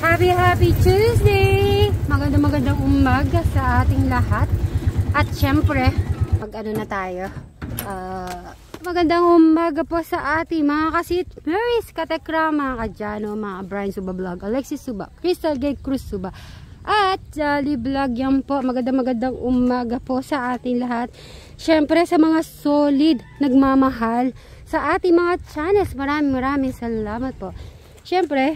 Happy Tuesday! Magandang umaga sa ating lahat. At syempre, mag-ano na tayo. Magandang umaga po sa ating mga kasit Marys, Katekra, mga Kadyano, mga Brian Suba Vlog, Alexis Suba, Crystal Gate Cruz Suba, at Jolly Vlog. Yan po, magandang umaga po sa ating lahat. Syempre sa mga solid nagmamahal sa ating mga channels, maraming salamat po. Syempre,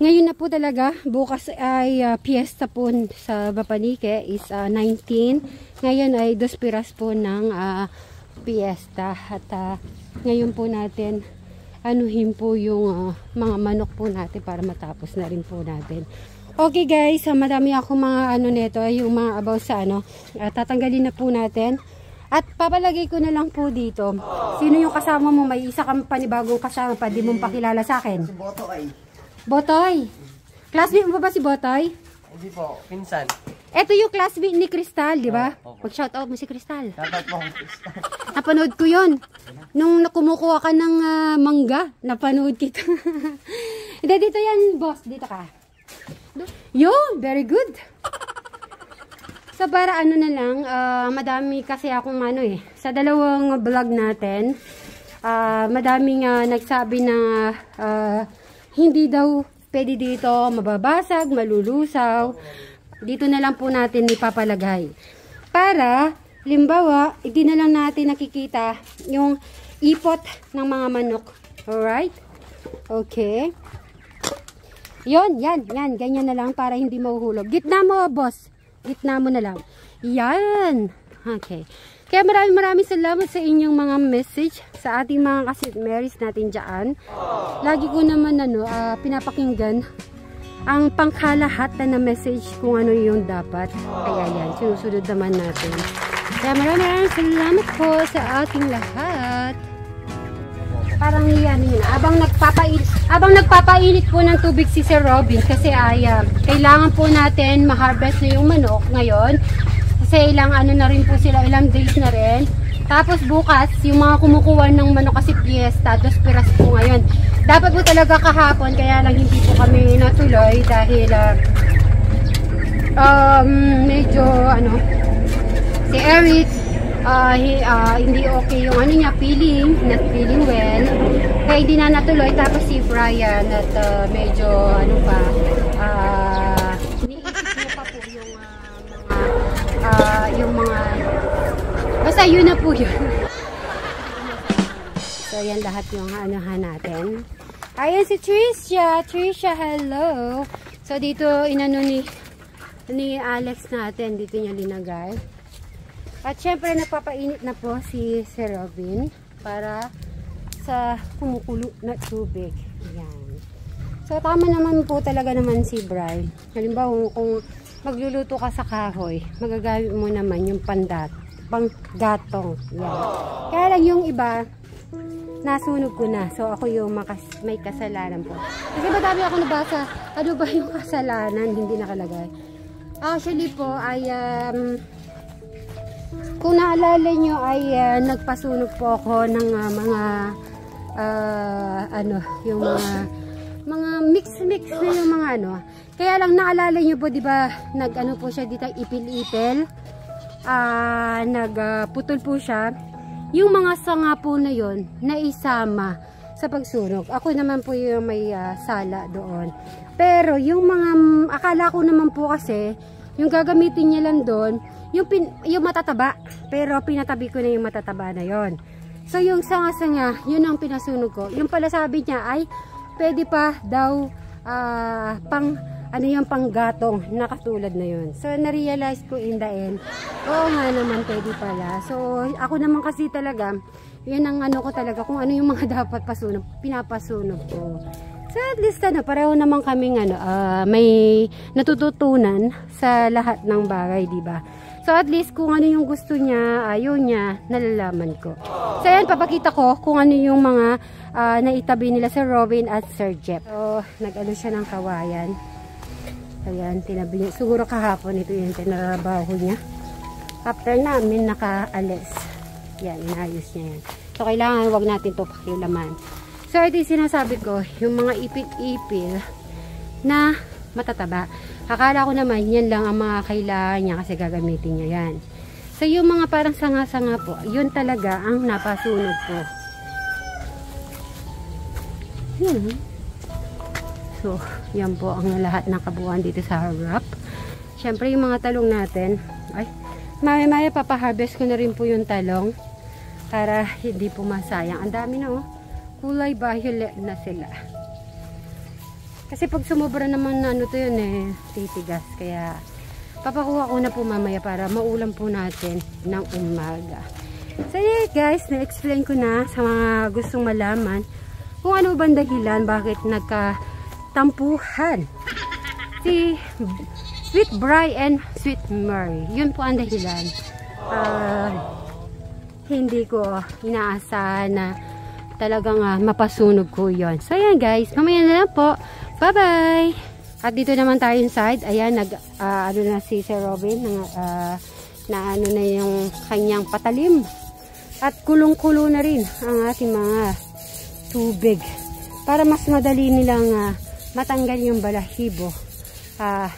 ngayon na po talaga, bukas ay piyesta po sa Bapanike is 19. Ngayon ay 2 piras po ng piyesta. At ngayon po natin anuhin po yung mga manok po natin para matapos na rin po natin. Okay guys, madami ako mga ano nito, yung mga about sa tatanggalin na po natin. At papalagay ko na lang po dito. Sino yung kasama mo? May isa kang panibagong kasama pa, di mong pakilala sa akin. Si Botoy. Botoy. Classmate mo ba si Botoy? Hindi po, pinsan. Ito yung classmate ni Crystal, di ba? Mag-shoutout mo si Crystal. Shoutout mo kay Crystal. Napanood ko yun. Nung kumukuha ka ng mangga, napanood kita. Hindi, dito yan, boss. Dito ka. Yun, very good. So, para ano na lang, madami kasi akong sa dalawang vlog natin, madaming nagsabi na hindi daw pwede dito, mababasag, malulusaw. Dito na lang po natin ipapalagay. Para, limbawa, hindi na lang natin nakikita yung ipot ng mga manok. Alright? Okay. Yan. Ganyan na lang para hindi mahuhulog. Gitna mo, boss. Gitna mo na lang. Yan. Okay. Kaya maraming salamat sa inyong mga message sa ating mga kasit Marys natin dyan. Lagi ko naman pinapakinggan ang pangkalahatan na message kung ano yung dapat. Kaya yan, sinusunod naman natin. Kaya maraming salamat po sa ating lahat. Parang yan. Abang nagpapainit po ng tubig si Sir Robin kasi kailangan po natin ma-harvest na yung manok ngayon. Kasi ilang na rin po sila, ilang days na rin. Tapos bukas, yung mga kumukuha ng manok kasi piyesta, 2 piras po ngayon. Dapat po talaga kahapon, kaya lang hindi po kami natuloy dahil medyo si Eric hindi okay yung niya, not feeling well. Kaya hindi na natuloy. Tapos si Brian at medyo yung mga basta yun na po yun. So yan lahat yung natin. Ayan si Trisha, hello. So dito inano ni Alex natin, dito niya linagay. At syempre nagpapainit na po si Sir Robin para sa kumukulo na tubig. Yan. So tama naman po talaga naman si Brian. Halimbawa kung magluluto ka sa kahoy, magagamit mo naman yung panggatong. Yan. Kaya lang yung iba, nasunog ko na. So ako yung may kasalanan po. Kasi madami ako nabasa, ano ba yung kasalanan, hindi nakalagay. Actually po, ay kung naalala nyo ay nagpasunog po ako ng yung mga mix na yung mga Kaya lang naalala nyo po, di ba, po siya dito, ipil-ipil. Nagputol po siya. Yung mga sanga po na yon na isama sa pagsunog. Ako naman po yung may sala doon. Pero yung mga, akala ko naman po kasi, yung gagamitin niya lang doon, yung matataba. Pero pinatabi ko na yung matataba na yon. So yung sanga-sanga, yun ang pinasunog ko. Yung pala sabi niya ay, pwede pa daw yung panggatong na katulad na yun. So na-realize ko in the end, oo nga naman pwede pala. So ako naman kasi talaga, yun ang ko talaga, kung ano yung mga dapat pasunog, pinapasunog ko. So at least pareho naman kaming may natututunan sa lahat ng bagay, di ba? So at least kung ano yung gusto niya, ayaw niya, nalalaman ko. So ayan, papakita ko kung ano yung mga naitabi nila Sir Robin at Sir Jeff. So nag-ano siya ng kawayan. Ayan, tinabi niya. Siguro kahapon ito yung tinarabaho niya. After namin nakaalis. Yan, inayos niya yan. So kailangan wag natin ito pakilaman. So ito yung sinasabi ko, yung mga ipit-ipil, na matataba. Akala ko naman yan lang ang mga kailangan niya kasi gagamitin niya yan. So yung mga parang sanga-sanga po, yun talaga ang napasunog ko. Yun. So, yan po ang lahat ng kabuuan dito sa harap. Siyempre yung mga talong natin, ay, maya-maya papaharvest ko na rin po yung talong para hindi po masayang. Ang dami na oh. Kulay violet na sila. Kasi pag sumobra naman na ano to yun eh, titigas. Kaya papakuha ko na po mamaya para maulam po natin ng umaga. So yeah guys, na-explain ko na sa mga gustong malaman kung ano bang dahilan bakit nagkatampuhan si Sweet Bri and Sweet Mary. Yun po ang dahilan. Hindi ko inaasahan na talagang mapasunog ko yun. So yan guys, mamaya na lang po. Bye bye! At dito naman tayo inside. Ayan, ano na si Sir Robin na ano na yung kanyang patalim. At kulong-kulo na rin ang ating mga tubig. Para mas madali nilang matanggal yung balahibo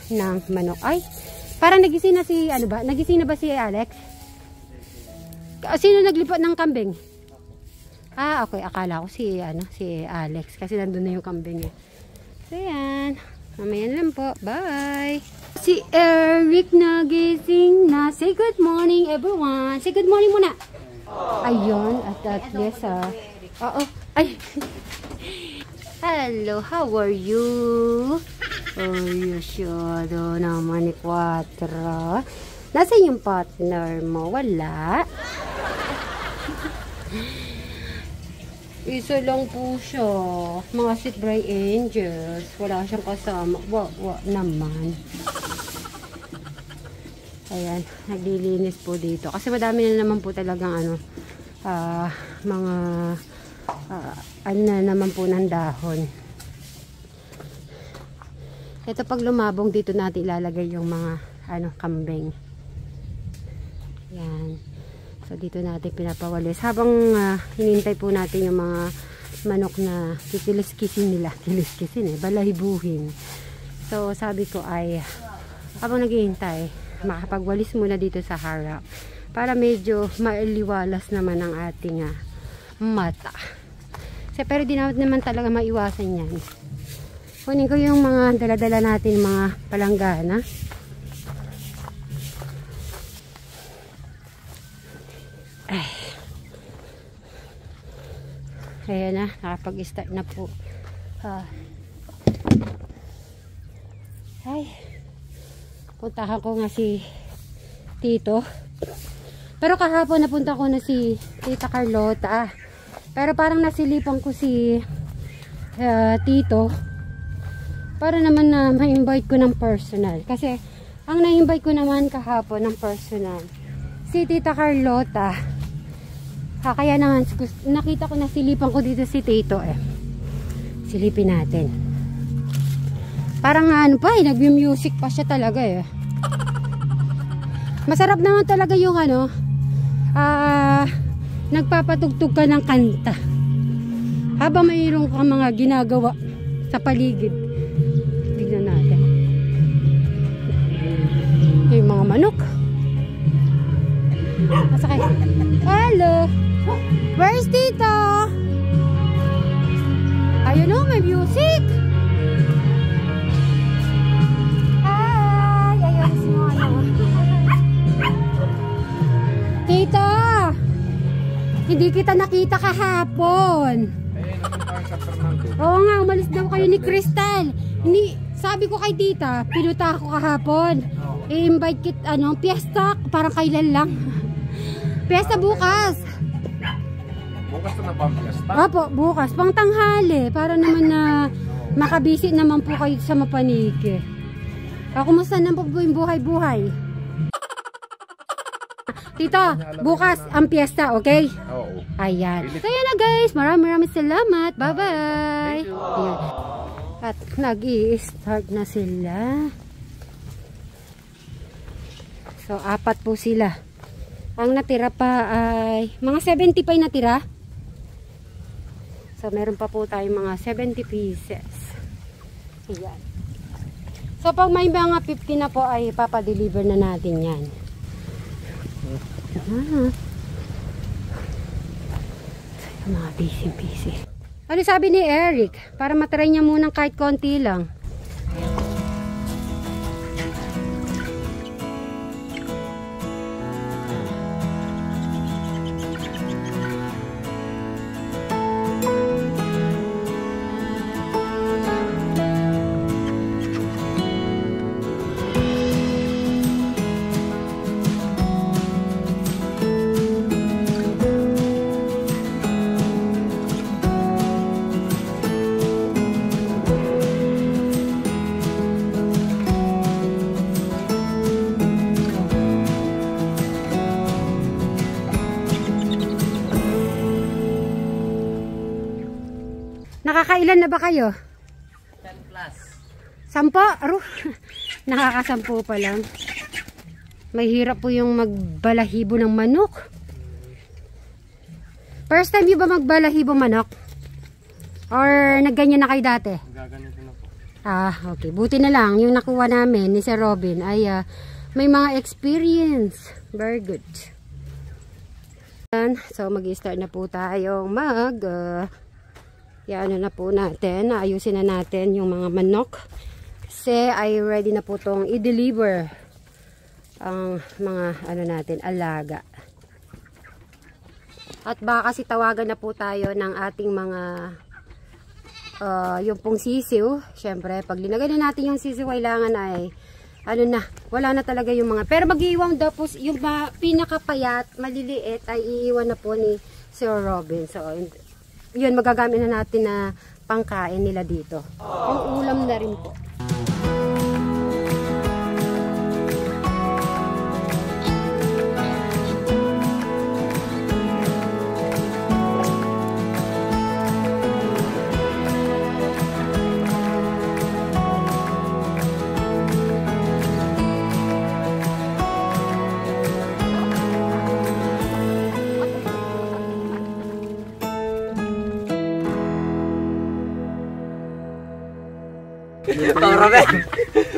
ng manok. Ay, parang nagising na si, ano ba? Nagising na ba si Alex? Sino naglipat ng kambing? Okay. Akala ko si Alex. Kasi nandun na yung kambing eh. So, yan. Mamaya lang po. Bye! Si Eric nagising na. Say good morning, everyone. Say good morning muna. Ayun. At least, oo. Ay. Hello, how are you? Oh, you sure naman ni Quattro. Nasaan yung partner mo? Wala. Isa lang po siya. Mga Sweet Bri Angels. Wala siyang kasama. Wa naman. Ayan. Naglilinis po dito. Kasi madami na naman po talagang mga ano na naman po ng dahon. Ito pag lumabong dito natin ilalagay yung mga kambing. Yan. So dito natin pinapawalis. Habang hinintay po natin yung mga manok na kikilis-kisin nila. Kilis-kisin balahibuhin. So sabi ko ay habang naghihintay, makapagwalis muna dito sa harap. Para medyo mailiwalas naman ang ating mata. Pero di naman talaga maiwasan yan. Kunin ko yung mga dala-dala natin, mga palanggana. Ay. Ayan na, nakapag-start na po. Ay. Puntahan ko nga si Tito. Pero kahapon napunta ko na si Tita Carlota. Pero parang nasilipan ko si Tito. Para naman na ma-invite ko ng personal. Kasi ang na-invite ko naman kahapon ng personal si Tita Carlota. Kaya naman nakita ko na silipan ko dito si Tito Silipin natin. Parang nag-music pa siya talaga Masarap naman talaga yung nagpapatugtog ka ng kanta habang mayroon kang mga ginagawa sa paligid. Tignan natin yung mga manok. Masakay. Hello, where's Tito? Ayun may music. Hi, ayun si Tito, hindi kita nakita kahapon. Oo nga, umalis daw kayo ni Crystal. Sabi ko kay Tita, pinuta ako kahapon. I-invite kit, piyesta, parang kailan lang. Piyesta bukas. Bukas na ba ang piyesta? Opo, bukas. Pang tanghali, para naman na makabisit naman po kayo sa Mapaniki. Kumusta na po yung buhay-buhay? Tito, bukas ang piyesta, okay? Oo. Ayan. So yan na guys, maraming salamat. Bye-bye. At nag-i-start na sila. So 4 po sila. Ang natira pa ay mga 70 pa yung natira. So meron pa po tayong mga 70 pieces. Ayan. So pag may mga 50 na po ay papadeliver na natin yan. Mga busy. Ano sabi ni Eric? Para matry niya muna kahit konti lang. Nakakailan na ba kayo? 10 plus. 10? Aro, nakakasampu pa lang. Mahirap po yung magbalahibo ng manok. First time yung ba magbalahibo manok? Or nagganyan na kayo dati? Gaganito na po. Ah, okay. Buti na lang. Yung nakuha namin ni Sir Robin ay may mga experience. Very good. So mag-start na po tayong ano na po natin, ayusin na natin yung mga manok kasi ay ready na po tong i-deliver ang mga ano natin, alaga. At baka kasi tawagan na po tayo ng ating mga yung pong sisiw. Syempre pag linagay na natin yung sisiw, kailangan ay ano na, wala na talaga yung mga, pero mag-iiwan daw po yung pinakapayat, maliliit ay iiwan na po ni Sir Robin. So yun, magagamit na natin na pangkain nila dito. Ang ulam na rin po.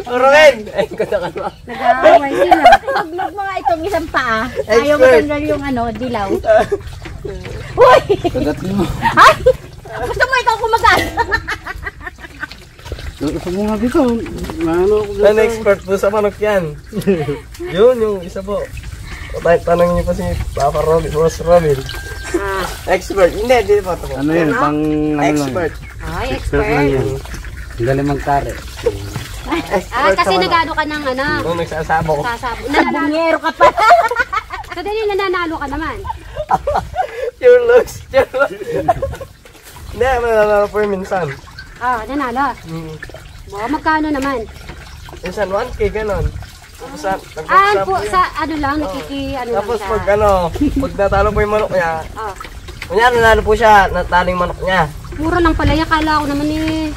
Ruben! Ay, kata ka ba? Nag-aaway sila. Huwag mga itong isang paa. Ayaw matanggal yung dilaw. Uy! Ay! Gusto mo ikaw kumagal? Sa mga dito, Ano expert po sa manok yan? Yun, yung isa po. Tanong niyo pa si Papa Robin, Boss Robin. Expert. Hindi po ito po. ano yun, pang Expert. Ay, expert lang expert. yan. Galing magkari. Kasi nagano ka ng ano, Nung nagsasabo ko. sasabo. Bungero ka pa. So dali nananalo ka naman. Your looks. Hindi, mananalo po yung minsan. Ah, nanalo. Baka magkano naman? Minsan 1K, ganon. Tapos Po, sa ano lang, ano Tapos lang pag siya. pag natalo po yung manok niya, Ah, kunyari nanalo po siya, nataling manok niya. mura lang pala yan. Kala ko naman eh.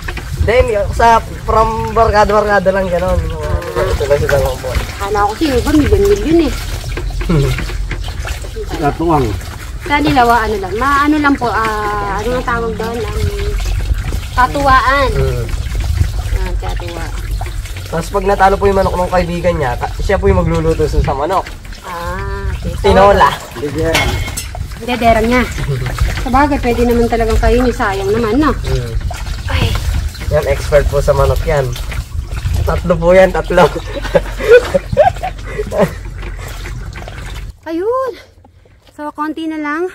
Then, sa from barkada lang ganon. Ito lang sila lang po. Kala ko sino ba, milyon eh. Katuwang. Sa nilawa, ano lang. Ano lang po, ano ang tawag doon? Katuwaan. Katuwaan. Tapos pag natalo po yung manok ng kaibigan niya, siya po yung magluluto sa manok. Okay. So, Tinola. dederang niya. Sa bagay, pwede naman talagang kayo ni sayang naman, no? Ay. Yan, expert po sa manok yan. Tatlo po yan, tatlo. Ayun. So, konti na lang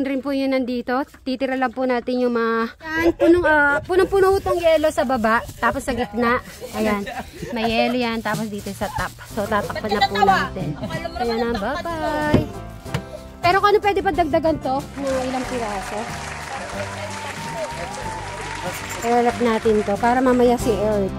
rin po yun nandito. Titira lang po natin yung mga yan, punong-puno itong yelo sa baba, tapos sa gitna. Ayan, may yelo yan, tapos dito sa top. So, tatakpan na po natin. Ayan na, bye-bye. Pero kung ano pwede pa dagdagan to, ng ilang piraso. Ilalap natin to para mamaya si Eric.